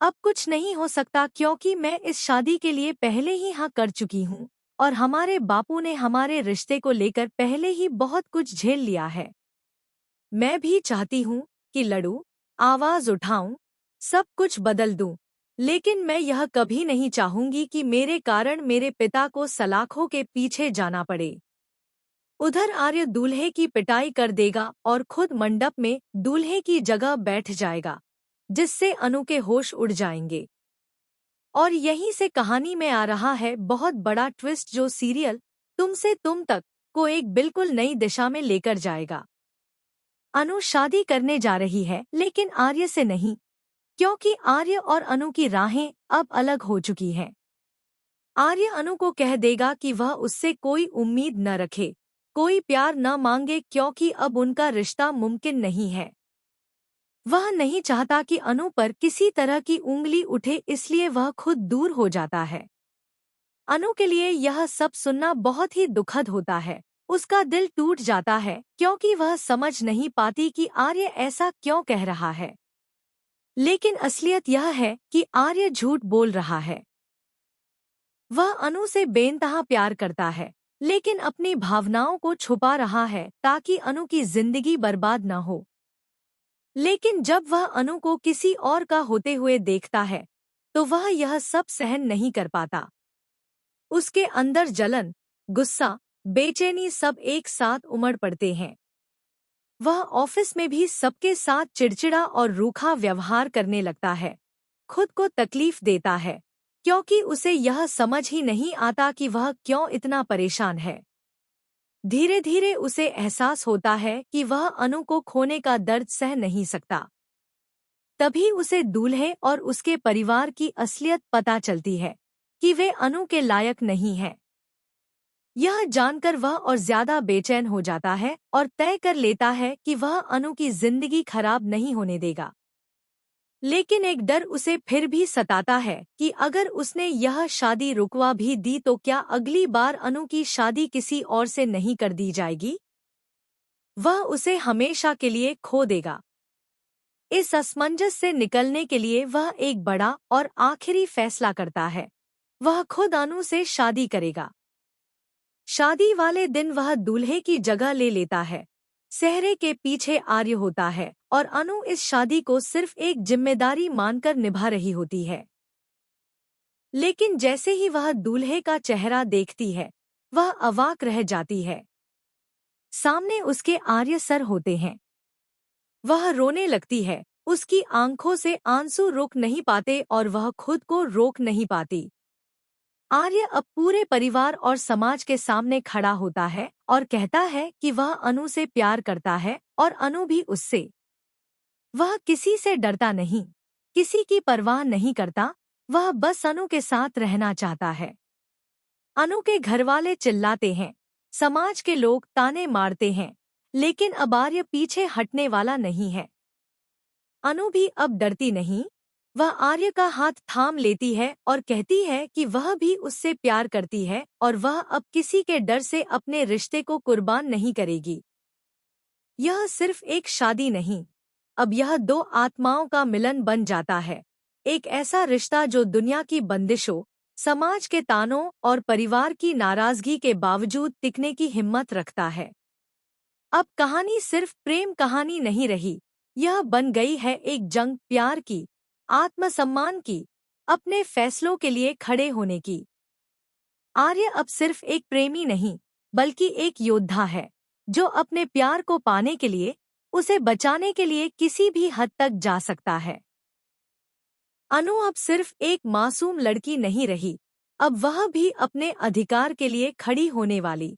अब कुछ नहीं हो सकता क्योंकि मैं इस शादी के लिए पहले ही हाँ कर चुकी हूँ और हमारे बापू ने हमारे रिश्ते को लेकर पहले ही बहुत कुछ झेल लिया है। मैं भी चाहती हूँ कि लड़ूं, आवाज उठाऊं, सब कुछ बदल दूं, लेकिन मैं यह कभी नहीं चाहूंगी कि मेरे कारण मेरे पिता को सलाखों के पीछे जाना पड़े। उधर आर्य दूल्हे की पिटाई कर देगा और खुद मंडप में दूल्हे की जगह बैठ जाएगा, जिससे अनु के होश उड़ जाएंगे। और यहीं से कहानी में आ रहा है बहुत बड़ा ट्विस्ट जो सीरियल तुम से तुम तक को एक बिल्कुल नई दिशा में लेकर जाएगा। अनु शादी करने जा रही है लेकिन आर्य से नहीं, क्योंकि आर्य और अनु की राहें अब अलग हो चुकी हैं। आर्य अनु को कह देगा कि वह उससे कोई उम्मीद न रखे, कोई प्यार न मांगे क्योंकि अब उनका रिश्ता मुमकिन नहीं है। वह नहीं चाहता कि अनु पर किसी तरह की उंगली उठे, इसलिए वह खुद दूर हो जाता है। अनु के लिए यह सब सुनना बहुत ही दुखद होता है। उसका दिल टूट जाता है क्योंकि वह समझ नहीं पाती कि आर्य ऐसा क्यों कह रहा है। लेकिन असलियत यह है कि आर्य झूठ बोल रहा है। वह अनु से बेइंतहा प्यार करता है, लेकिन अपनी भावनाओं को छुपा रहा है ताकि अनु की जिंदगी बर्बाद न हो। लेकिन जब वह अनु को किसी और का होते हुए देखता है, तो वह यह सब सहन नहीं कर पाता। उसके अंदर जलन, गुस्सा, बेचैनी सब एक साथ उमड़ पड़ते हैं। वह ऑफिस में भी सबके साथ चिड़चिड़ा और रूखा व्यवहार करने लगता है। खुद को तकलीफ देता है, क्योंकि उसे यह समझ ही नहीं आता कि वह क्यों इतना परेशान है। धीरे धीरे उसे एहसास होता है कि वह अनु को खोने का दर्द सह नहीं सकता। तभी उसे दूल्हे और उसके परिवार की असलियत पता चलती है कि वे अनु के लायक नहीं हैं। यह जानकर वह और ज्यादा बेचैन हो जाता है और तय कर लेता है कि वह अनु की जिंदगी खराब नहीं होने देगा। लेकिन एक डर उसे फिर भी सताता है कि अगर उसने यह शादी रुकवा भी दी तो क्या अगली बार अनु की शादी किसी और से नहीं कर दी जाएगी? वह उसे हमेशा के लिए खो देगा। इस असमंजस से निकलने के लिए वह एक बड़ा और आखिरी फैसला करता है। वह खुद अनु से शादी करेगा। शादी वाले दिन वह दूल्हे की जगह ले लेता है। सेहरे के पीछे आर्य होता है और अनु इस शादी को सिर्फ एक जिम्मेदारी मानकर निभा रही होती है। लेकिन जैसे ही वह दूल्हे का चेहरा देखती है, वह अवाक रह जाती है। सामने उसके आर्य सर होते हैं। वह रोने लगती है। उसकी आंखों से आंसू रुक नहीं पाते और वह खुद को रोक नहीं पाती। आर्य अब पूरे परिवार और समाज के सामने खड़ा होता है और कहता है कि वह अनु से प्यार करता है और अनु भी उससे। वह किसी से डरता नहीं, किसी की परवाह नहीं करता, वह बस अनु के साथ रहना चाहता है। अनु के घरवाले चिल्लाते हैं, समाज के लोग ताने मारते हैं, लेकिन अब आर्य पीछे हटने वाला नहीं है। अनु भी अब डरती नहीं। वह आर्य का हाथ थाम लेती है और कहती है कि वह भी उससे प्यार करती है और वह अब किसी के डर से अपने रिश्ते को कुर्बान नहीं करेगी। यह सिर्फ एक शादी नहीं, अब यह दो आत्माओं का मिलन बन जाता है। एक ऐसा रिश्ता जो दुनिया की बंदिशों, समाज के तानों और परिवार की नाराजगी के बावजूद टिकने की हिम्मत रखता है। अब कहानी सिर्फ प्रेम कहानी नहीं रही, यह बन गई है एक जंग प्यार की, आत्मसम्मान की, अपने फैसलों के लिए खड़े होने की। आर्य अब सिर्फ एक प्रेमी नहीं, बल्कि एक योद्धा है, जो अपने प्यार को पाने के लिए, उसे बचाने के लिए किसी भी हद तक जा सकता है। अनु अब सिर्फ एक मासूम लड़की नहीं रही, अब वह भी अपने अधिकार के लिए खड़ी होने वाली